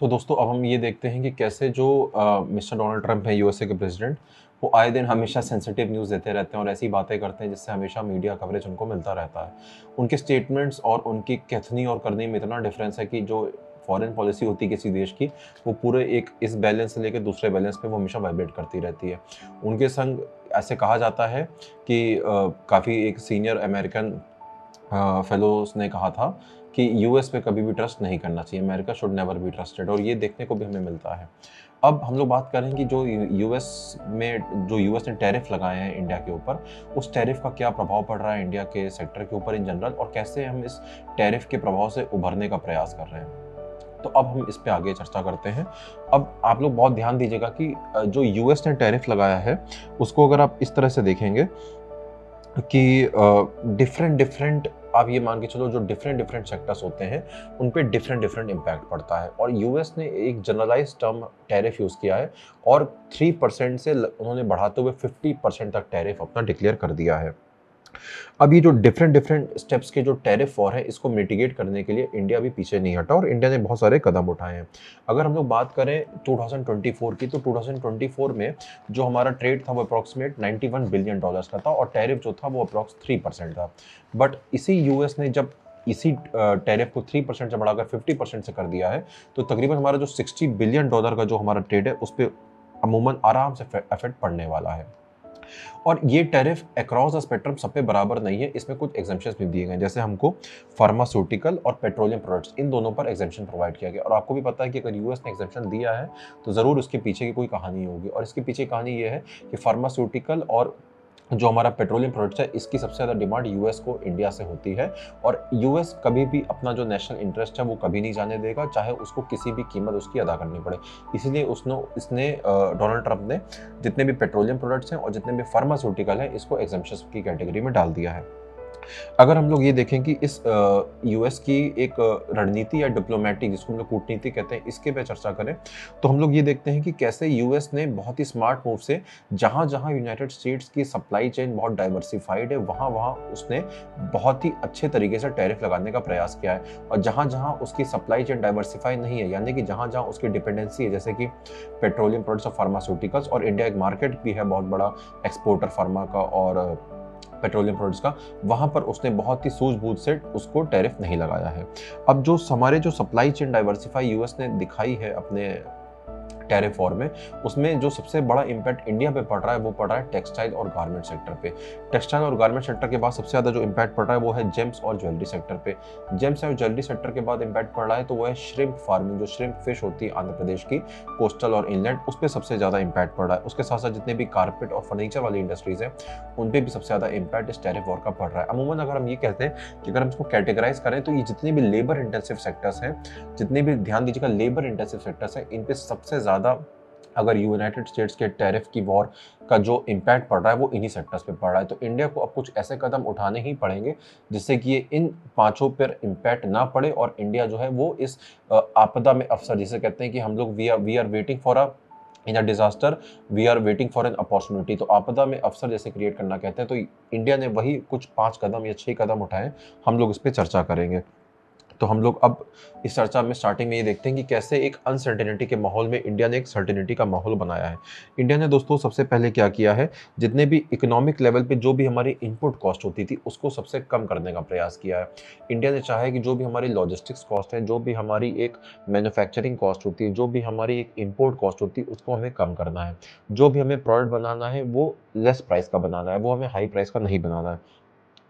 तो दोस्तों अब हम ये देखते हैं कि कैसे जो मिस्टर डोनाल्ड ट्रंप है यूएसए के प्रेसिडेंट, वो आए दिन हमेशा सेंसिटिव न्यूज़ देते रहते हैं और ऐसी बातें करते हैं जिससे हमेशा मीडिया कवरेज उनको मिलता रहता है। उनके स्टेटमेंट्स और उनकी कथनी और करनी में इतना डिफरेंस है कि जो फॉरेन पॉलिसी होती है किसी देश की, वो पूरे एक इस बैलेंस से लेकर दूसरे बैलेंस पे वो हमेशा वाइब्रेट करती रहती है। उनके संग ऐसे कहा जाता है कि काफ़ी एक सीनियर अमेरिकन फेलोज ने कहा था कि यूएस पे कभी भी ट्रस्ट नहीं करना चाहिए, America should never be trusted, और ये देखने को भी हमें मिलता है। अब हम लोग बात करें कि जो यूएस ने टैरिफ लगाए हैं इंडिया के ऊपर, उस टैरिफ का क्या प्रभाव पड़ रहा है इंडिया के सेक्टर के ऊपर इन जनरल, और कैसे हम इस टैरिफ के प्रभाव से उभरने का प्रयास कर रहे हैं। तो अब हम इस पे आगे चर्चा करते हैं। अब आप लोग बहुत ध्यान दीजिएगा कि जो यूएस ने टैरिफ लगाया है, उसको अगर आप इस तरह से देखेंगे कि डिफरेंट डिफरेंट, आप ये मान के चलो जो डिफरेंट डिफरेंट सेक्टर्स होते हैं उन पे डिफरेंट डिफरेंट इम्पैक्ट पड़ता है। और यूएस ने एक जनरलाइज टर्म टैरिफ यूज़ किया है और 3% से उन्होंने बढ़ाते हुए 50% तक टैरिफ अपना डिक्लेयर कर दिया है। अब ये जो डिफरेंट डिफरेंट स्टेप्स के जो टैरिफ वॉर है, इसको मिटिगेट करने के लिए इंडिया भी पीछे नहीं हटा और इंडिया ने बहुत सारे कदम उठाए हैं। अगर हम लोग बात करें 2024 की, तो 2024 में जो हमारा ट्रेड था वो अप्रॉक्सीमेट $91 बिलियन का था और टैरिफ जो था वो अप्रॉक्स 3% था। बट इसी यूएस ने जब इसी टैरिफ को 3% से बढ़ाकर 50% से कर दिया है, तो तकरीबन हमारा जो $60 बिलियन का जो हमारा ट्रेड है उस पर अमूमन आराम से इफेक्ट पड़ने वाला है। और ये टैरिफ अक्रॉस द स्पेक्ट्रम सब पे बराबर नहीं है, इसमें कुछ एग्जेम्पशंस भी दिए गए हैं। जैसे हमको फार्मास्यूटिकल और पेट्रोलियम प्रोडक्ट्स, इन दोनों पर एग्जेम्पशन प्रोवाइड किया गया। और आपको भी पता है कि अगर यूएस ने एग्जेम्पशन दिया है तो ज़रूर उसके पीछे की कोई कहानी होगी, और इसके पीछे कहानी ये है कि फार्मास्यूटिकल और जो हमारा पेट्रोलियम प्रोडक्ट्स है, इसकी सबसे ज़्यादा डिमांड यूएस को इंडिया से होती है। और यूएस कभी भी अपना जो नेशनल इंटरेस्ट है वो कभी नहीं जाने देगा, चाहे उसको किसी भी कीमत उसकी अदा करनी पड़े। इसलिए इसने डोनाल्ड ट्रंप ने जितने भी पेट्रोलियम प्रोडक्ट्स हैं और जितने भी फार्मास्यूटिकल हैं, इसको एग्जेम्पशंस की कैटेगरी में डाल दिया है। अगर हम लोग ये देखें कि इस यूएस की एक रणनीति या डिप्लोमेटिक, जिसको हम लोग कूटनीति कहते हैं, इसके पे चर्चा करें, तो हम लोग ये देखते हैं कि कैसे यूएस ने बहुत ही स्मार्ट मूव से जहां जहां यूनाइटेड स्टेट्स की सप्लाई चेन बहुत डाइवर्सिफाइड है, वहां वहां उसने बहुत ही अच्छे तरीके से टैरिफ लगाने का प्रयास किया है। और जहां जहां उसकी सप्लाई चेन डाइवर्सिफाई नहीं है, यानी कि जहां जहां उसकी डिपेंडेंसी है, जैसे कि पेट्रोलियम प्रोडक्ट्स और फार्मास्यूटिकल्स, और इंडिया एक मार्केट भी है बहुत बड़ा एक्सपोर्टर फार्मा का और पेट्रोलियम प्रोडक्ट्स का, वहां पर उसने बहुत ही सूझबूझ से उसको टैरिफ नहीं लगाया है। अब जो हमारे जो सप्लाई चेन डाइवर्सिफाई यूएस ने दिखाई है अपने टैरिफ वॉर में, उसमें जो सबसे बड़ा इम्पैक्ट इंडिया पे पड़ रहा है वो पड़ रहा है टेक्सटाइल और गारमेंट सेक्टर पे। टेक्सटाइल और गारमेंट सेक्टर के बाद सबसे ज़्यादा जो इम्पैक्ट पड़ रहा है वो है जेम्स और ज्वेलरी सेक्टर पे। जेम्स और ज्वेलरी सेक्टर के बाद इम्पैक्ट पड़ रहा है तो वो है श्रिम्प फार्मिंग, जो श्रिम्प फिश होती है आंध्र प्रदेश की, कोस्टल और इनलैंड, उस पर सबसे ज़्यादा इम्पैक्ट पड़ रहा है। उसके साथ साथ जितने भी कारपेट और फर्नीचर वाली इंडस्ट्रीज हैं उन पर भी सबसे ज़्यादा इम्पैक्ट इस टैरिफ वॉर का पड़ रहा है। अमूमन अगर हम ये कहते हैं कि अगर हम इसको कैटेगराइज करें तो ये जितने भी लेबर इंटेंसिव सेक्टर्स हैं, जितने भी, ध्यान दीजिएगा, लेबर इंटेंसिव सेक्टर्स हैं, इन पे सबसे ज़्यादा अगर यूनाइटेड स्टेट्स के टैरिफ की वॉर का जो इम्पैक्ट पड़ रहा है वो इन्हीं सेक्टर्स पे पड़ रहा है। तो इंडिया को अब कुछ ऐसे कदम उठाने ही पड़ेंगे जिससे कि ये इन पांचों पर इम्पैक्ट ना पड़े और इंडिया जो है वो इस आपदा में अवसर, जिसे कहते हैं कि हम लोग we are waiting for a in a disaster, we are waiting for an opportunity, तो आपदा में अवसर जैसे क्रिएट करना कहते हैं। तो इंडिया ने वही कुछ 5 कदम या 6 कदम उठाए, हम लोग इस पर चर्चा करेंगे। तो हम लोग अब इस चर्चा में स्टार्टिंग में ये देखते हैं कि कैसे एक अनसर्टेनिटी के माहौल में इंडिया ने एक सर्टेनिटी का माहौल बनाया है। इंडिया ने दोस्तों सबसे पहले क्या किया है, जितने भी इकोनॉमिक लेवल पे जो भी हमारी इनपुट कॉस्ट होती थी उसको सबसे कम करने का प्रयास किया है। इंडिया ने चाहा है कि जो भी हमारी लॉजिस्टिक्स कॉस्ट है, जो भी हमारी एक मैन्युफैक्चरिंग कॉस्ट होती है, जो भी हमारी एक इम्पोर्ट कॉस्ट होती है, उसको हमें कम करना है। जो भी हमें प्रोडक्ट बनाना है वो लेस प्राइस का बनाना है, वो हमें हाई प्राइस का नहीं बनाना है।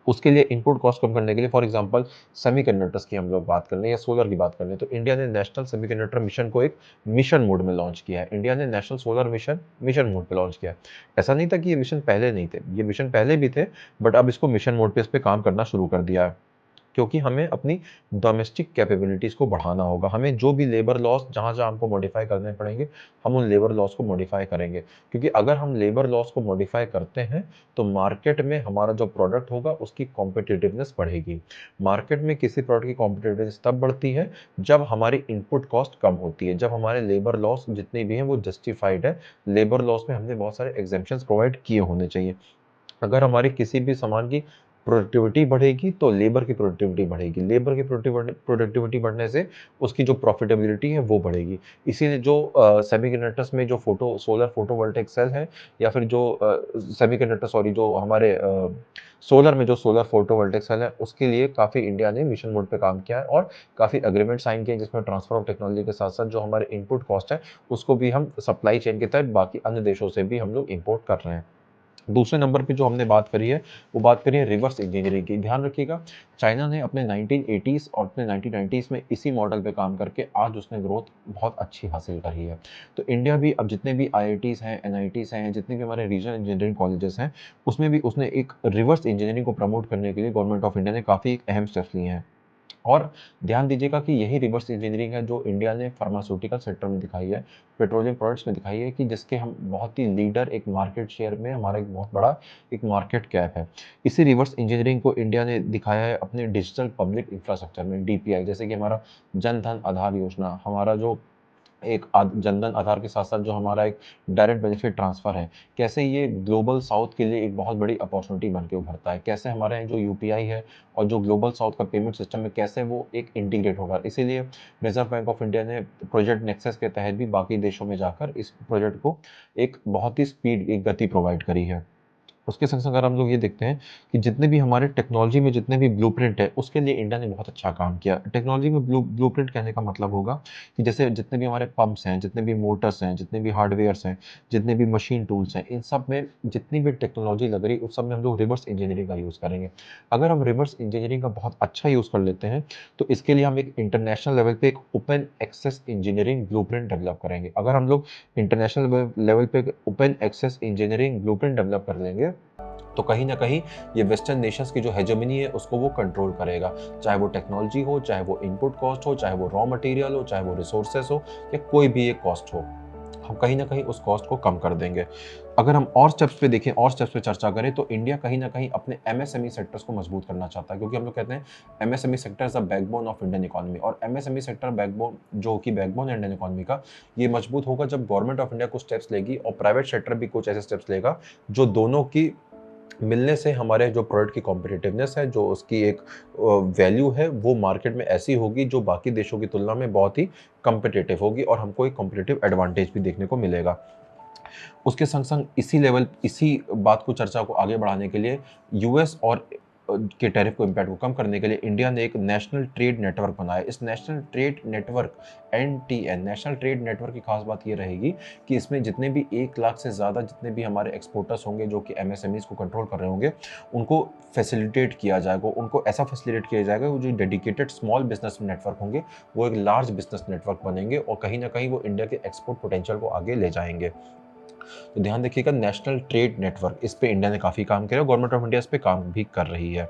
उसके लिए इनपुट कॉस्ट कम करने के लिए, फॉर एग्जांपल सेमीकंडक्टर्स की हम लोग बात कर लें या सोलर की बात कर लें, तो इंडिया ने नेशनल सेमीकंडक्टर मिशन को एक मिशन मोड में लॉन्च किया है। इंडिया ने national solar mission mission mode पे लॉन्च किया है। ऐसा नहीं था कि ये मिशन पहले नहीं थे, ये मिशन पहले भी थे, बट अब इसको मिशन मोड पे इस पे काम करना शुरू कर दिया है, क्योंकि हमें अपनी डोमेस्टिक कैपेबिलिटीज़ को बढ़ाना होगा। हमें जो भी लेबर लॉस जहाँ जहाँ हमको मॉडिफाई करने पड़ेंगे, हम उन लेबर लॉस को मॉडिफाई करेंगे, क्योंकि अगर हम लेबर लॉस को मॉडिफाई करते हैं तो मार्केट में हमारा जो प्रोडक्ट होगा उसकी कॉम्पिटिटिवनेस बढ़ेगी। मार्केट में किसी प्रोडक्ट की कॉम्पिटिटिवनेस तब बढ़ती है जब हमारी इनपुट कॉस्ट कम होती है, जब हमारे लेबर लॉस जितने भी हैं वो जस्टिफाइड है। लेबर लॉस में हमने बहुत सारे एग्जेम्पशंस प्रोवाइड किए होने चाहिए। अगर हमारी किसी भी सामान की प्रोडक्टिविटी बढ़ेगी तो लेबर की प्रोडक्टिविटी बढ़ेगी, लेबर की प्रोडक्टिविटी बढ़ने से उसकी जो प्रॉफिटेबिलिटी है वो बढ़ेगी। इसीलिए जो सेमीकंडक्टर्स में जो सोलर फोटोवोल्टिक सेल है, या फिर जो सेमीकंडक्टर सॉरी जो हमारे सोलर में जो सोलर फोटोवोल्टिक सेल है, उसके लिए काफ़ी इंडिया ने मिशन मोड पे काम किया है और काफ़ी एग्रीमेंट साइन किए, जिसमें ट्रांसफर ऑफ टेक्नोलॉजी के साथ साथ जो हमारे इनपुट कॉस्ट है उसको भी हम सप्लाई चेन के तहत बाकी अन्य देशों से भी हम लोग इम्पोर्ट कर रहे हैं। दूसरे नंबर पे जो हमने बात करी है वो बात करी है रिवर्स इंजीनियरिंग की। ध्यान रखिएगा, चाइना ने अपने 1980s और अपने 1990s में इसी मॉडल पे काम करके आज उसने ग्रोथ बहुत अच्छी हासिल करी है। तो इंडिया भी अब जितने भी IITs हैं, NITs हैं, जितने भी हमारे रीजनल इंजीनियरिंग कॉलेजेस हैं, उसमें भी उसने एक रिवर्स इंजीनियरिंग को प्रमोट करने के लिए गवर्नमेंट ऑफ इंडिया ने काफ़ी अहम स्टेप्स लिए हैं। और ध्यान दीजिएगा कि यही रिवर्स इंजीनियरिंग है जो इंडिया ने फार्मास्यूटिकल सेक्टर में दिखाई है, पेट्रोलियम प्रोडक्ट्स में दिखाई है, कि जिसके हम बहुत ही लीडर एक मार्केट शेयर में हमारा एक बहुत बड़ा एक मार्केट कैप है। इसी रिवर्स इंजीनियरिंग को इंडिया ने दिखाया है अपने डिजिटल पब्लिक इंफ्रास्ट्रक्चर में, DPI, जैसे कि हमारा जन धन आधार योजना, हमारा जो एक जनधन आधार के साथ साथ जो हमारा एक डायरेक्ट बेनिफिट ट्रांसफ़र है, कैसे ये ग्लोबल साउथ के लिए एक बहुत बड़ी अपॉर्चुनिटी बन के उभरता है, कैसे हमारे यहाँ जो UPI है और जो ग्लोबल साउथ का पेमेंट सिस्टम है कैसे वो एक इंटीग्रेट होगा। इसीलिए रिजर्व बैंक ऑफ इंडिया ने प्रोजेक्ट नेक्सस के तहत भी बाकी देशों में जाकर इस प्रोजेक्ट को एक बहुत ही स्पीड, एक गति प्रोवाइड करी है। उसके संग संग अगर हम लोग ये देखते हैं कि जितने भी हमारे टेक्नोलॉजी में जितने भी ब्लूप्रिंट है, उसके लिए इंडिया ने बहुत अच्छा काम किया। टेक्नोलॉजी में ब्लूप्रिंट कहने का मतलब होगा कि जैसे जितने भी हमारे पंप्स हैं, जितने भी मोटर्स हैं, जितने भी हार्डवेयर्स हैं, जितने भी मशीन टूल्स हैं, इन सब में जितनी भी टेक्नोलॉजी लग रही है उस सब में हम लोग रिवर्स इंजीनियरिंग का यूज़ करेंगे। अगर हम रिवर्स इंजीनियरिंग का बहुत अच्छा यूज़ कर लेते हैं तो इसके लिए हम एक इंटरनेशनल लेवल पे एक open access engineering blueprint develop करेंगे। अगर हम लोग इंटरनेशनल लेवल पे open access engineering blueprint develop कर लेंगे तो कहीं ना कहीं ये वेस्टर्न नेशंस की जो हेजेमनी है उसको वो कंट्रोल करेगा, चाहे वो टेक्नोलॉजी हो, चाहे वो इनपुट कॉस्ट हो, चाहे वो रॉ मटेरियल हो, चाहे वो रिसोर्सेस हो, या कोई भी एक कॉस्ट हो, हम कहीं ना कहीं उस कॉस्ट को कम कर देंगे। अगर हम और स्टेप्स पे देखें और स्टेप्स पे चर्चा करें तो इंडिया कहीं ना कहीं अपने MSME सेक्टर्स को मजबूत करना चाहता है, क्योंकि हम लोग कहते हैं MSME sector is the backbone of Indian economy, और MSME सेक्टर बैकबोन जो कि बैकबोन है इंडियन इकोनॉमी का, ये मजबूत होगा जब गवर्नमेंट ऑफ इंडिया कुछ स्टेप्स लेगी और प्राइवेट सेक्टर भी कुछ ऐसे स्टेप्स लेगा जो दोनों की मिलने से हमारे जो प्रोडक्ट की कॉम्पिटिटिवनेस है, जो उसकी एक वैल्यू है, वो मार्केट में ऐसी होगी जो बाकी देशों की तुलना में बहुत ही कॉम्पिटिटिव होगी और हमको एक कॉम्पिटिटिव एडवांटेज भी देखने को मिलेगा। उसके संग संग इसी बात को, चर्चा को आगे बढ़ाने के लिए US और के टैरिफ को इम्पैक्ट को कम करने के लिए इंडिया ने एक नेशनल ट्रेड नेटवर्क बनाया। इस national trade network NTN national trade network की खास बात ये रहेगी कि इसमें जितने भी 1 लाख से ज़्यादा जितने भी हमारे एक्सपोर्टर्स होंगे जो कि MSMEs को कंट्रोल कर रहे होंगे, उनको फैसिलिटेट किया जाएगा, उनको ऐसा फैसिलिटेट किया जाएगा वो जो डेडिकेटेड स्मॉल बिजनेस नेटवर्क होंगे वो एक लार्ज बिजनेस नेटवर्क बनेंगे और कहीं ना कहीं वो इंडिया के एक्सपोर्ट पोटेंशियल को आगे ले जाएंगे। तो ध्यान रखिएगा, नेशनल ट्रेड नेटवर्क, इस पे इंडिया ने काफ़ी काम किया, गवर्नमेंट ऑफ इंडिया इस पे काम भी कर रही है।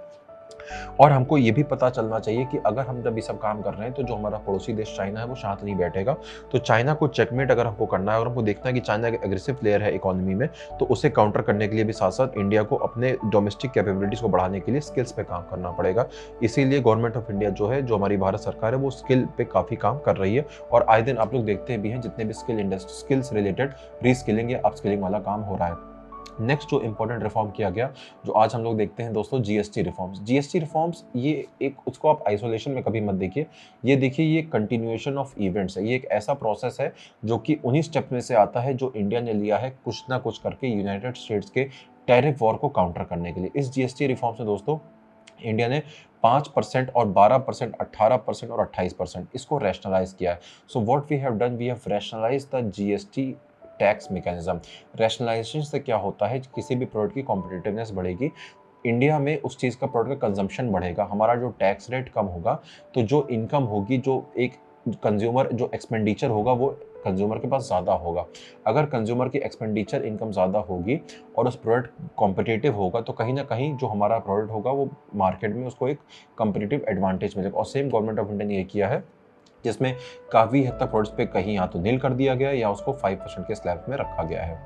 और हमको ये भी पता चलना चाहिए कि अगर हम जब ये सब काम कर रहे हैं तो जो हमारा पड़ोसी देश चाइना है वो शांत नहीं बैठेगा। तो चाइना को चेकमेट अगर हमको करना है और हमको देखना है कि चाइना एक एग्रेसिव प्लेयर है इकोनॉमी में, तो उसे काउंटर करने के लिए भी साथ साथ इंडिया को अपने डोमेस्टिक कैपेबिलिटीज को बढ़ाने के लिए स्किल्स पे काम करना पड़ेगा। इसीलिए गवर्नमेंट ऑफ इंडिया जो है, जो हमारी भारत सरकार है, वो स्किल पे काफ़ी काम कर रही है और आए दिन आप लोग देखते भी हैं जितने भी स्किल्स रिलेटेड रीस्किलिंग या अपस्किलिंग वाला काम हो रहा है। नेक्स्ट जो इंपॉर्टेंट रिफॉर्म किया गया, जो आज हम लोग देखते हैं दोस्तों, GST रिफॉर्म्स, ये एक, उसको आप आइसोलेशन में कभी मत देखिए, ये देखिए ये कंटिन्यूएशन ऑफ इवेंट्स है। ये एक ऐसा प्रोसेस है जो कि उन्हीं स्टेप में से आता है जो इंडिया ने लिया है कुछ ना कुछ करके यूनाइटेड स्टेट्स के टैरिफ वॉर को काउंटर करने के लिए। इस GST रिफॉर्म्स में दोस्तों इंडिया ने 5% और 12%, 18% और 28% इसको रैशनलाइज किया है। So what we have done, we have rationalise the GST tax mechanism. Rationalisation से क्या होता है, किसी भी प्रोडक्ट की कॉम्पिटिटिवनेस बढ़ेगी, इंडिया में उस चीज़ का प्रोडक्ट का कंजम्पशन बढ़ेगा, हमारा जो टैक्स रेट कम होगा, तो जो इनकम होगी, जो एक कंज्यूमर जो एक्सपेंडिचर होगा वो कंज्यूमर के पास ज़्यादा होगा। अगर कंज्यूमर की एक्सपेंडिचर इनकम ज़्यादा होगी और उस प्रोडक्ट कॉम्पिटिटिव होगा तो कहीं ना कहीं जो हमारा प्रोडक्ट होगा वो मार्केट में उसको एक कॉम्पिटिटिव एडवांटेज मिलेगा। और सेम गवर्नमेंट ऑफ इंडिया ने ये किया है, जिसमें काफ़ी हद तक प्रोडक्ट्स पे कहीं या तो नील कर दिया गया है या उसको 5% के स्लैब में रखा गया है।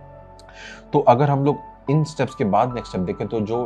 तो अगर हम लोग इन स्टेप्स के बाद नेक्स्ट स्टेप देखें तो जो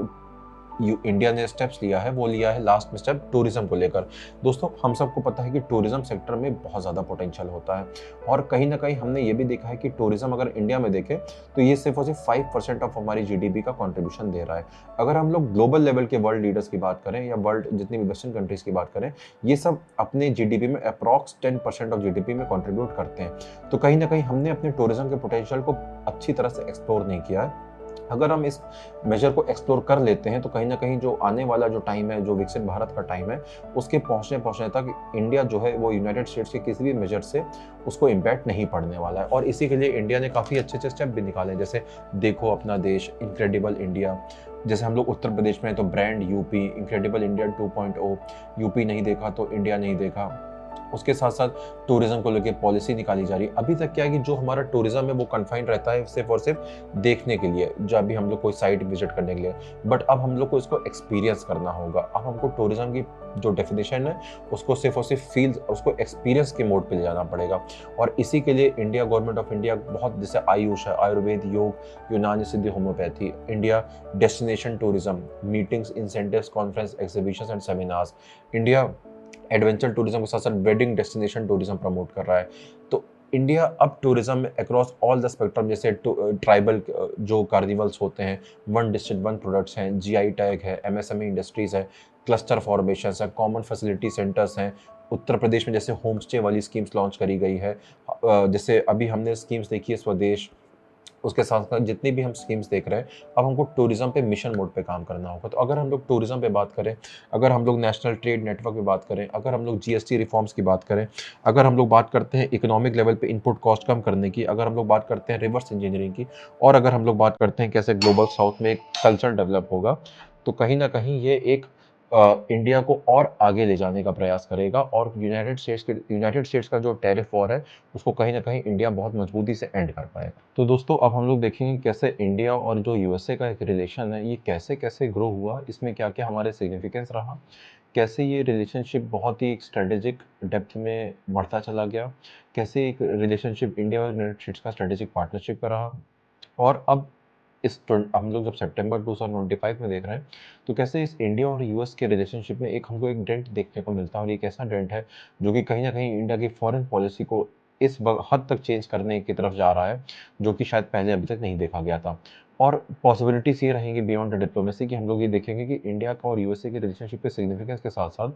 इंडिया ने स्टेप्स लिया है वो लिया है लास्ट में स्टेप टूरिज्म को लेकर। दोस्तों हम सबको पता है कि टूरिज्म सेक्टर में बहुत ज़्यादा पोटेंशियल होता है और कहीं ना कहीं हमने ये भी देखा है कि टूरिज्म अगर इंडिया में देखें तो ये सिर्फ और सिर्फ 5% ऑफ हमारी जीडीपी का कंट्रीब्यूशन दे रहा है। अगर हम लोग ग्लोबल लेवल के वर्ल्ड लीडर्स की बात करें या वर्ल्ड जितनी भी वेस्टर्न कंट्रीज की बात करें, ये सब अपने जीडीपी में अप्रॉक्स 10% ऑफ जीडीपी में कंट्रीब्यूट करते हैं। तो कहीं ना कहीं हमने अपने टूरिज्म के पोटेंशियल को अच्छी तरह से एक्सप्लोर नहीं किया है। अगर हम इस मेजर को एक्सप्लोर कर लेते हैं तो कहीं ना कहीं जो आने वाला जो टाइम है, जो विकसित भारत का टाइम है, उसके पहुंचने तक इंडिया जो है वो यूनाइटेड स्टेट्स के किसी भी मेजर से उसको इम्पैक्ट नहीं पड़ने वाला है। और इसी के लिए इंडिया ने काफ़ी अच्छे अच्छे स्टेप भी निकाले हैं। जैसे देखो अपना देश इनक्रेडिबल इंडिया, जैसे हम लोग उत्तर प्रदेश में हैं तो brand UP, incredible India 2.0, UP नहीं देखा तो इंडिया नहीं देखा। उसके साथ साथ टूरिज्म को लेकर पॉलिसी निकाली जा रही है। अभी तक क्या है कि जो हमारा टूरिज्म है वो कन्फाइंड रहता है सिर्फ और सिर्फ देखने के लिए, जब भी हम लोग कोई साइट विजिट करने के लिए, बट अब हम लोग को इसको एक्सपीरियंस करना होगा। अब हमको टूरिज्म की जो डेफिनेशन है उसको सिर्फ और सिर्फ फील, उसको एक्सपीरियंस के मोड पे ले जाना पड़ेगा। और इसी के लिए इंडिया, गवर्नमेंट ऑफ इंडिया बहुत, जैसे आयुष है, Ayurveda, yoga, Unani Siddhi, homeopathy, India destination tourism, meetings, incentives, conference, exhibitions and seminars, India adventure tourism के साथ साथ वेडिंग डेस्टिनेशन टूरिज्म प्रमोट कर रहा है। तो इंडिया अब टूरिज्म में अक्रॉस ऑल द स्पेक्ट्रम, जैसे ट्राइबल जो कार्निवल्स होते हैं, वन डिस्ट्रिक्ट वन प्रोडक्ट्स हैं, जीआई टैग है, एमएसएमई इंडस्ट्रीज है, क्लस्टर फॉर्मेशन है, कॉमन फैसिलिटी सेंटर्स हैं। उत्तर प्रदेश में जैसे होम स्टे वाली स्कीम्स लॉन्च करी गई है, जैसे अभी हमने स्कीम्स देखी है स्वदेश, उसके साथ साथ जितनी भी हम स्कीम्स देख रहे हैं, अब हमको टूरिज्म पे मिशन मोड पे काम करना होगा। तो अगर हम लोग टूरिज्म पे बात करें, अगर हम लोग नेशनल ट्रेड नेटवर्क पे बात करें, अगर हम लोग जीएसटी रिफॉर्म्स की बात करें, अगर हम लोग बात करते हैं इकोनॉमिक लेवल पे इनपुट कॉस्ट कम करने की, अगर हम लोग बात करते हैं रिवर्स इंजीनियरिंग की, और अगर हम लोग बात करते हैं कैसे ग्लोबल साउथ में एक कल्चर डेवलप होगा, तो कहीं ना कहीं ये एक इंडिया को और आगे ले जाने का प्रयास करेगा। और यूनाइटेड स्टेट्स का जो टैरिफ वॉर है उसको कहीं ना कहीं इंडिया बहुत मजबूती से एंड कर पाएगा। तो दोस्तों अब हम लोग देखेंगे कैसे इंडिया और जो यूएसए का एक रिलेशन है ये कैसे कैसे ग्रो हुआ, इसमें क्या क्या हमारे सिग्निफिकेंस रहा, कैसे ये रिलेशनशिप बहुत ही स्ट्रेटेजिक डेप्थ में बढ़ता चला गया, कैसे एक रिलेशनशिप इंडिया और यूनाइटेड स्टेट्स का स्ट्रेटेजिक पार्टनरशिप का रहा। और अब हम लोग जब सितंबर 2025 में देख रहे हैं तो कैसे इस इंडिया और यूएस के रिलेशनशिप में एक हमको एक डेंट देखने को मिलता है। और ये कैसा डेंट है जो कि कहीं ना कहीं इंडिया की फॉरेन पॉलिसी को इस हद तक चेंज करने की तरफ जा रहा है जो कि शायद पहले अभी तक नहीं देखा गया था। और पॉसिबिलिटीज ये रहेंगी बियॉन्ड द डिप्लोमेसी कि हम लोग ये देखेंगे कि इंडिया का और यूएसए के रिलेशनशिप के सिग्निफिकेंस के साथ साथ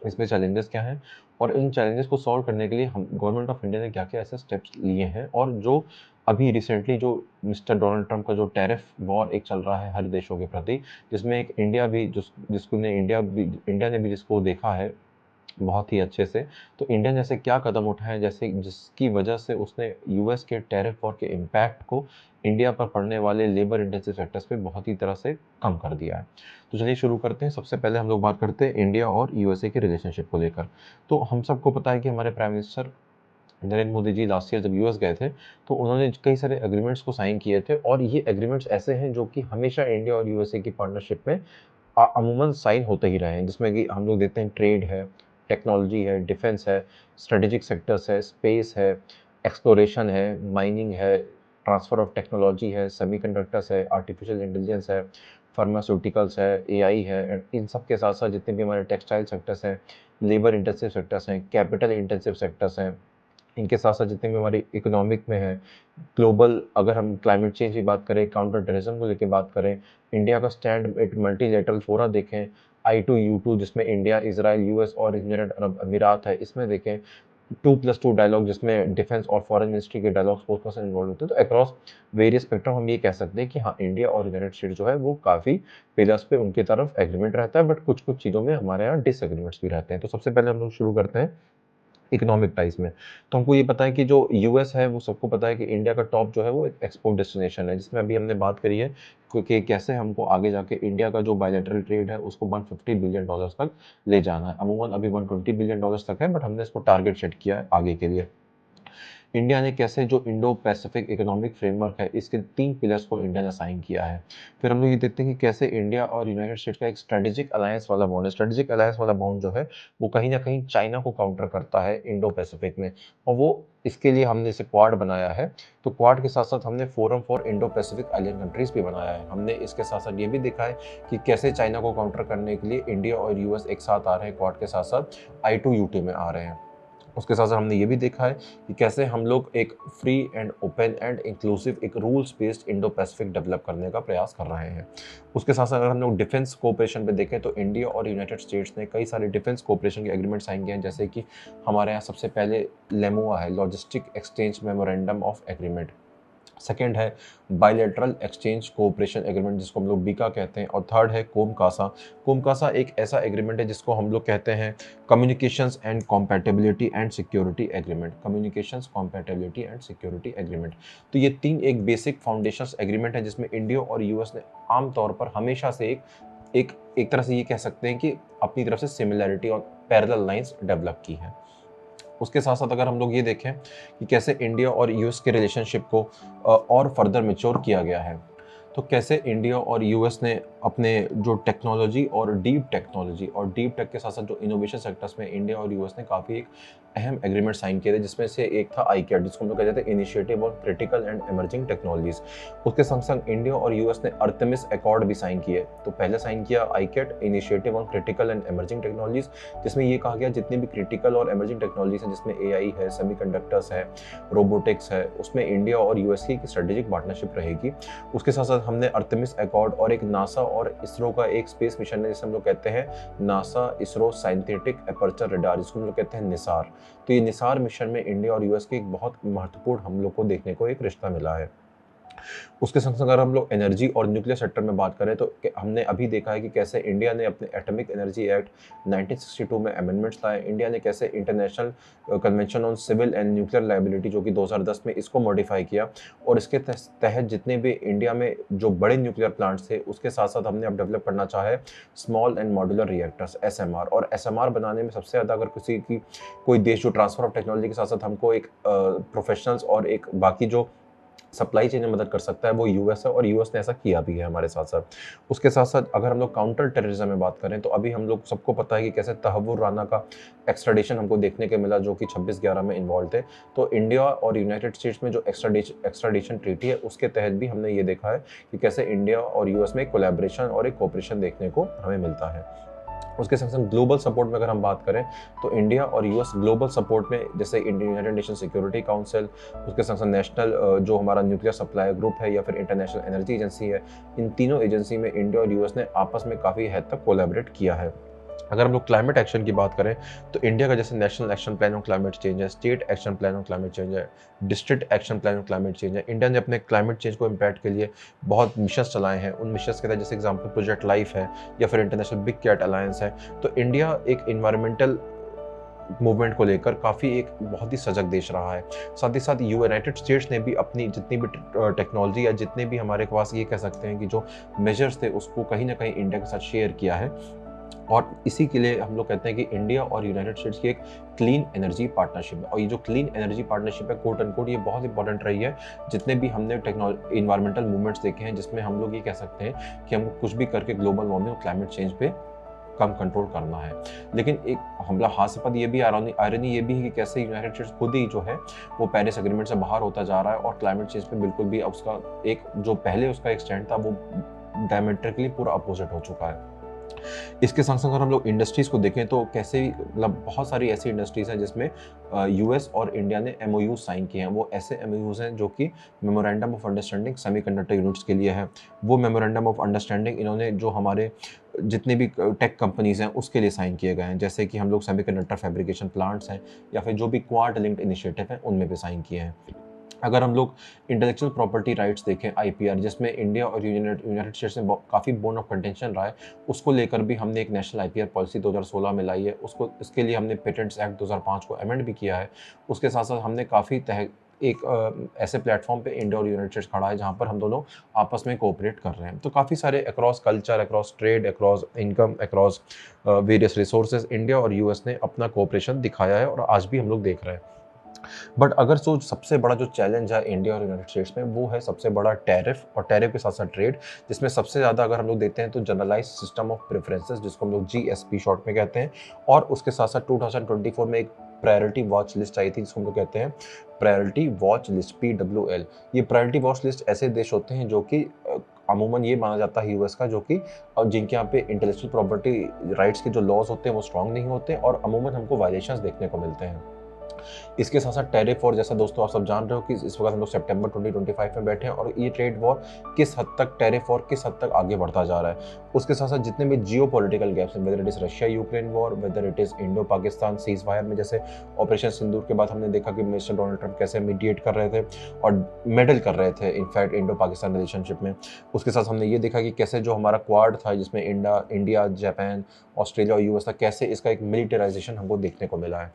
इसमें चैलेंजेस क्या हैं और इन चैलेंजेस को सॉल्व करने के लिए हम गवर्नमेंट ऑफ इंडिया ने क्या क्या ऐसे स्टेप्स लिए हैं। और जो अभी रिसेंटली जो मिस्टर डोनाल्ड ट्रंप का जो टैरिफ वॉर एक चल रहा है हर देशों के प्रति, जिसमें एक इंडिया भी इंडिया ने भी जिसको देखा है बहुत ही अच्छे से, तो इंडिया ने ऐसे क्या कदम उठाए जैसे जिसकी वजह से उसने यूएस के टैरिफ वॉर के इम्पैक्ट को इंडिया पर पड़ने वाले लेबर इंटेंसिव सेक्टर्स पे बहुत ही तरह से कम कर दिया है। तो चलिए शुरू करते हैं। सबसे पहले हम लोग बात करते हैं इंडिया और यूएसए के रिलेशनशिप को लेकर। तो हम सबको पता है कि हमारे prime minister Narendra Modi ji last year जब यूएस गए थे तो उन्होंने कई सारे एग्रीमेंट्स को साइन किए थे और ये एग्रीमेंट्स ऐसे हैं जो कि हमेशा इंडिया और यूएसए की पार्टनरशिप में अमूमन साइन होते ही रहे हैं, जिसमें कि हम लोग देखते हैं ट्रेड है, टेक्नोलॉजी है, डिफेंस है, स्ट्रेटेजिक सेक्टर्स है, स्पेस है, एक्सप्लोरेशन है, माइनिंग है, ट्रांसफ़र ऑफ टेक्नोलॉजी है, सेमीकंडक्टर्स है, आर्टिफिशियल इंटेलिजेंस है, फार्मास्यूटिकल्स है, एआई है। एंड इन सब के साथ साथ जितने भी हमारे टेक्सटाइल सेक्टर्स हैं, लेबर इंटेंसिव सेक्टर्स हैं, कैपिटल इंटेंसिव सेक्टर्स हैं, इनके साथ साथ जितने भी हमारी इकोनॉमिक में है, ग्लोबल, अगर हम क्लाइमेट चेंज की बात करें, काउंटर टेररिज्म को लेकर बात करें, इंडिया का स्टैंड एक मल्टीलेटरल फोरा देखें, I2U2 जिसमें इंडिया, इजराइल, यूएस और यूनाइटेड अरब अमीरात है, इसमें देखें 2+2 डायलॉग जिसमें डिफेंस और फॉरेन मिनिस्ट्री के डायलॉग स्पोर्ट्स पर्सन इन्वॉल्व होते हैं। तो अक्रॉस वेरियस स्पेक्ट्रम हम ये कह सकते हैं कि हाँ, इंडिया और यूनाइटेड स्टेट्स जो है वो काफ़ी पिलर्स पे उनकी तरफ एग्रीमेंट रहता है, बट कुछ कुछ चीज़ों में हमारे यहाँ डिसएग्रीमेंट्स भी रहते हैं। तो सबसे पहले हम लोग शुरू करते हैं इकोनॉमिक टाइज में। तो हमको ये पता है कि जो यूएस है वो सबको पता है कि इंडिया का टॉप जो है वो एक्सपोर्ट डेस्टिनेशन है, जिसमें अभी हमने बात करी है कि कैसे हमको आगे जाके इंडिया का जो बायलैटरल ट्रेड है उसको $150 बिलियन तक ले जाना है। अमूमन अभी $120 बिलियन तक है, बट हमने इसको टारगेट सेट किया है आगे के लिए। इंडिया ने कैसे जो इंडो पैसिफिक इकोनॉमिक फ्रेमवर्क है इसके 3 पिलर्स को इंडिया ने साइन किया है। फिर हम लोग ये देखते हैं कि कैसे इंडिया और यूनाइटेड स्टेट्स का एक स्ट्रेटेजिक अलायंस वाला बॉन्ड है। स्ट्रेटेजिक अलायंस वाला बॉन्ड जो है वो कहीं ना कहीं चाइना को काउंटर करता है इंडो पैसिफिक में, और वो इसके लिए हमने इसे क्वाड बनाया है। तो क्वाड के साथ साथ हमने forum for Indo Pacific island countries भी बनाया है। हमने इसके साथ साथ ये भी देखा है कि कैसे चाइना को काउंटर करने के लिए इंडिया और यूएस एक साथ आ रहे हैं, क्वाड के साथ साथ I2UT में आ रहे हैं। उसके साथ साथ हमने ये भी देखा है कि कैसे हम लोग एक free and open and inclusive एक rules based Indo Pacific develop करने का प्रयास कर रहे हैं। उसके साथ साथ अगर हम लोग डिफेंस कोऑपरेशन पे देखें तो इंडिया और यूनाइटेड स्टेट्स ने कई सारे डिफेंस कोऑपरेशन के एग्रीमेंट साइन किए हैं, जैसे कि हमारे यहाँ सबसे पहले लेमुआ है, logistic exchange memorandum of agreement. Second है बायलैटरल एक्सचेंज कोऑपरेशन एग्रीमेंट, जिसको हम लोग बीका कहते हैं। और थर्ड है कोमकासा। कोमकासा एक ऐसा एग्रीमेंट है जिसको हम लोग कहते हैं communications and compatibility and security agreement. Communications, compatibility and security agreement. तो ये 3 एक बेसिक फाउंडेशंस एग्रीमेंट है जिसमें इंडिया और यूएस ने आमतौर पर हमेशा से एक तरह से ये कह सकते हैं कि अपनी तरफ से सिमिलैरिटी और पैरेलल लाइंस डेवलप की है। उसके साथ साथ अगर हम लोग ये देखें कि कैसे इंडिया और यूएस के रिलेशनशिप को और फर्दर मैच्योर किया गया है, तो कैसे इंडिया और यूएस ने अपने जो टेक्नोलॉजी और डीप टेक के साथ साथ जो इनोवेशन सेक्टर्स में इंडिया और यूएस ने काफ़ी एक अहम एग्रीमेंट साइन किए थे, जिसमें से एक था ICAT, जिसको हम लोग कहते हैं initiative on critical and emerging technologies. उसके संग संग इंडिया और यूएस ने आर्टेमिस अकॉर्ड भी साइन किए। तो पहले साइन किया ICAT, initiative on critical and emerging technologies, जिसमें ये कहा गया जितनी भी क्रिटिकल और इमर्जिंग टेक्नोलॉजीज हैं, जिसमें AI है, सेमीकंडक्टर्स है, रोबोटिक्स है, उसमें इंडिया और यूएस की स्ट्रेटेजिक पार्टनरशिप रहेगी। उसके साथ साथ हमने आर्टेमिस अकॉर्ड और एक नासा और इसरो का एक स्पेस मिशन है, जिसे हम लोग कहते हैं NASA ISRO scientific aperture radar, जिसको हम लोग कहते हैं निसार। तो ये निसार मिशन में इंडिया और यूएस के एक बहुत महत्वपूर्ण हम लोग को देखने को एक रिश्ता मिला है। उसके संग संग अगर हम लोग एनर्जी और न्यूक्लियर सेक्टर में बात करें तो हमने अभी देखा है कि कैसे इंडिया ने अपने एटॉमिक एनर्जी एक्ट 1962 में अमेंडमेंट्स लाए। इंडिया ने कैसे international convention on civil and nuclear liability जो कि 2010 में इसको मॉडिफाई किया, और इसके तहत जितने भी इंडिया में जो बड़े न्यूक्लियर प्लांट्स थे उसके साथ साथ हमने अब डेवलप करना चाहे small and modular reactors SMR। और SMR बनाने में सबसे ज़्यादा अगर किसी की कोई देश जो ट्रांसफर ऑफ टेक्नोलॉजी के साथ साथ हमको एक प्रोफेशनल्स और एक बाकी जो सप्लाई चेन में मदद कर सकता है वो यूएस है, और यूएस ने ऐसा किया भी है हमारे साथ साथ। उसके साथ साथ अगर हम लोग काउंटर टेररिज्म में बात करें तो अभी हम लोग सबको पता है कि कैसे तहव्वुर राना का एक्स्ट्राडिशन हमको देखने को मिला, जो कि 26/11 में इन्वॉल्व थे। तो इंडिया और यूनाइटेड स्टेट्स में जो एक्स्ट्राडिशन ट्रीटी है उसके तहत भी हमने ये देखा है कि कैसे इंडिया और यूएस में एक कोलैबोरेशन और एक कोऑपरेशन देखने को हमें मिलता है। उसके संग संग ग्लोबल सपोर्ट में अगर हम बात करें तो इंडिया और यूएस ग्लोबल सपोर्ट में जैसे यूनाइटेड नेशन सिक्योरिटी काउंसिल, उसके संग संग नेशनल जो हमारा न्यूक्लियर सप्लाई ग्रुप है या फिर इंटरनेशनल एनर्जी एजेंसी है, इन तीनों एजेंसी में इंडिया और यूएस ने आपस में काफ़ी हद तक कोलैबोरेट किया है। अगर हम लोग क्लाइमेट एक्शन की बात करें तो इंडिया का जैसे national action plan on climate change है, state action plan on climate change है, district action plan on climate change है। इंडिया ने अपने क्लाइमेट चेंज को इम्पैक्ट के लिए बहुत मिशंस चलाए हैं। उन मिशंस के तहत जैसे एग्जाम्पल प्रोजेक्ट लाइफ है या फिर इंटरनेशनल बिग कैट अलायंस है। तो इंडिया एक इन्वायरमेंटल मूवमेंट को लेकर काफ़ी एक बहुत ही सजग देश रहा है। साथ ही साथ यूनाइटेड स्टेट्स ने भी अपनी जितनी भी टेक्नोलॉजी या जितने भी हमारे पास ये कह सकते हैं कि जो मेजर्स थे उसको कहीं ना कहीं इंडिया के साथ शेयर किया है। और इसी के लिए हम लोग कहते हैं कि इंडिया और यूनाइटेड स्टेट्स की एक क्लीन एनर्जी पार्टनरशिप है। और ये जो क्लीन एनर्जी पार्टनरशिप है कोट अनकोट ये बहुत इंपॉर्टेंट रही है। जितने भी हमने टेक्नोलॉजी इन्वायरमेंटल मूवमेंट्स देखे हैं जिसमें हम लोग ये कह सकते हैं कि हमको कुछ भी करके ग्लोबल वार्मिंग और क्लाइमेट चेंज पे कम कंट्रोल करना है। लेकिन एक हमला हास्यास्पद ये भी आयरनी ये भी है कि कैसे यूनाइटेड स्टेट्स खुद ही जो है वो पेरिस एग्रीमेंट से बाहर होता जा रहा है, और क्लाइमेट चेंज पे बिल्कुल भी उसका एक जो पहले उसका एक स्टैंड था वो डायमेट्रिकली पूरा अपोजिट हो चुका है। इसके संग संग अगर हम लोग इंडस्ट्रीज को देखें तो कैसे मतलब बहुत सारी ऐसी इंडस्ट्रीज हैं जिसमें यूएस और इंडिया ने MOU साइन किए हैं। वो ऐसे MOUs हैं जो कि memorandum of understanding semiconductor units के लिए है। वो मेमोरेंडम ऑफ अंडरस्टैंडिंग इन्होंने जो हमारे जितने भी टेक कंपनीज हैं उसके लिए साइन किए गए हैं, जैसे कि हम लोग सेमीकंडक्टर फैब्रिकेशन प्लांट्स हैं या फिर जो भी क्वाड लिंक्ड इनिशिएटिव हैं उनमें भी साइन किए हैं। अगर हम लोग इंटेलेक्चुअल प्रॉपर्टी राइट्स देखें IPR, जिसमें इंडिया और यूनाइटेड स्टेट्स में काफ़ी बोन ऑफ कंटेंशन रहा है, उसको लेकर भी हमने एक नेशनल IPR पॉलिसी 2016 में लाई है। उसको इसके लिए हमने पेटेंट्स एक्ट 2005 को अमेंड भी किया है। उसके साथ साथ हमने काफ़ी एक ऐसे प्लेटफॉर्म पे इंडिया और यूनाइटेड स्टेट्स खड़ा है जहाँ पर हम दोनों आपस में कोऑपरेट कर रहे हैं। तो काफ़ी सारे across culture, across trade, across income, across various resources India और यूएस ने अपना कोऑपरेशन दिखाया है और आज भी हम लोग देख रहे हैं। बट अगर जो सबसे बड़ा जो चैलेंज है इंडिया और यूनाइटेड स्टेट्स में, वो है सबसे बड़ा टैरिफ और टैरिफ के साथ साथ ट्रेड, जिसमें सबसे ज़्यादा अगर हम लोग देखते हैं तो जनरलाइज सिस्टम ऑफ प्रेफरेंसेस, जिसको हम लोग जीएसपी शॉर्ट में कहते हैं, और उसके साथ साथ 2024 में एक प्रायोरिटी वॉच लिस्ट आई थी जिसको हम लोग कहते हैं प्रायोरिटी वॉच लिस्ट, PWL। ये प्रायोरिटी वॉच लिस्ट ऐसे देश होते हैं जो कि अमूमन ये माना जाता है यूएस का, जो कि जिनके यहाँ पे इंटेलेक्चुअल प्रॉपर्टी राइट्स के जो लॉज होते हैं वो स्ट्रांग नहीं होते और अमूमन हमको वायलेशंस देखने को मिलते हैं। इसके साथ साथ टैरिफ वॉर, जैसा दोस्तों आप सब जान रहे हो कि इस वक्त हम लोग सितंबर 2025 में बैठे हैं और ये ट्रेड वॉर किस हद तक, टैरिफ वॉर किस हद तक आगे बढ़ता जा रहा है। उसके साथ साथ जितने भी जियो पॉलिटिकल गैप्स हैं, whether it is Russia Ukraine war, whether it is Indo Pakistan cease fire में, जैसे ऑपरेशन सिंदूर के बाद हमने देखा कि मिस्टर डोनाल्ड ट्रंप कैसे मीडिएट कर रहे थे और मेडल कर रहे थे इनफैक्ट इंडो पाकिस्तान रिलेशनशिप में। उसके साथ हमने ये देखा कि कैसे जो हमारा क्वाड था जिसमें इंडिया, जापान, ऑस्ट्रेलिया और यूएस था, कैसे इसका एक मिलिटराइजेशन हमको देखने को मिला है।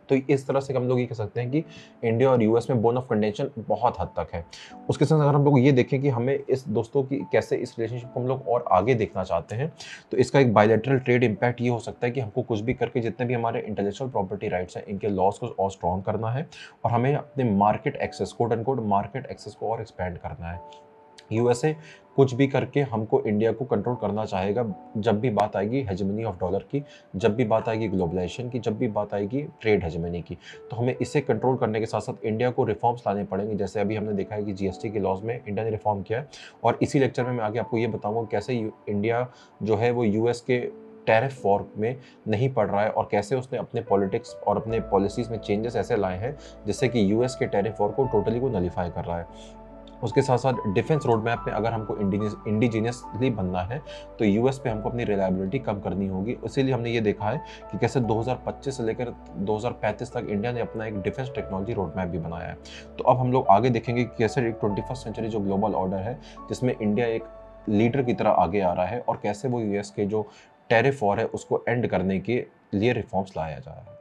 तो इस तरह से हम लोग ये कह सकते हैं कि इंडिया और यूएस में बोन ऑफ कंटेंशन बहुत हद तक है। उसके साथ अगर हम लोग ये देखें कि हमें इस दोस्तों की कैसे इस रिलेशनशिप को हम लोग और आगे देखना चाहते हैं, तो इसका एक बायलैटरल ट्रेड इम्पैक्ट ये हो सकता है कि हमको कुछ भी करके जितने भी हमारे इंटेलेक्चुअल प्रॉपर्टी राइट्स हैं इनके लॉज को और स्ट्रॉन्ग करना है और हमें अपने market access, quote and quote market access को और एक्सपेंड करना है। यूएसए कुछ भी करके हमको इंडिया को कंट्रोल करना चाहेगा जब भी बात आएगी हेजेमनी ऑफ डॉलर की, जब भी बात आएगी ग्लोबलाइजेशन की, जब भी बात आएगी ट्रेड हेजेमनी की। तो हमें इसे कंट्रोल करने के साथ साथ इंडिया को रिफॉर्म्स लाने पड़ेंगे, जैसे अभी हमने देखा है कि जीएसटी के लॉज में इंडिया ने रिफॉर्म किया है। और इसी लेक्चर में मैं आगे आपको ये बताऊंगा कैसे इंडिया जो है वो यूएस के टैरिफ वॉर में नहीं पड़ रहा है और कैसे उसने अपने पॉलिटिक्स और अपने पॉलिसीज़ में चेंजेस ऐसे लाए हैं जिससे कि यूएस के टैरिफ वॉर को टोटली को नलीफाई कर रहा है। उसके साथ साथ डिफेंस रोड मैप में अगर हमको इंडिजीनियसली बनना है तो यूएस पे हमको अपनी रिलायबिलिटी कम करनी होगी। इसीलिए हमने ये देखा है कि कैसे 2025 से लेकर 2035 तक इंडिया ने अपना एक डिफेंस टेक्नोलॉजी रोड मैप भी बनाया है। तो अब हम लोग आगे देखेंगे कि कैसे एक 21st सेंचुरी जो ग्लोबल ऑर्डर है जिसमें इंडिया एक लीडर की तरह आगे आ रहा है और कैसे वो यूएस के जो टैरिफ वॉर है उसको एंड करने के लिए रिफॉर्म्स लाया जा रहा है।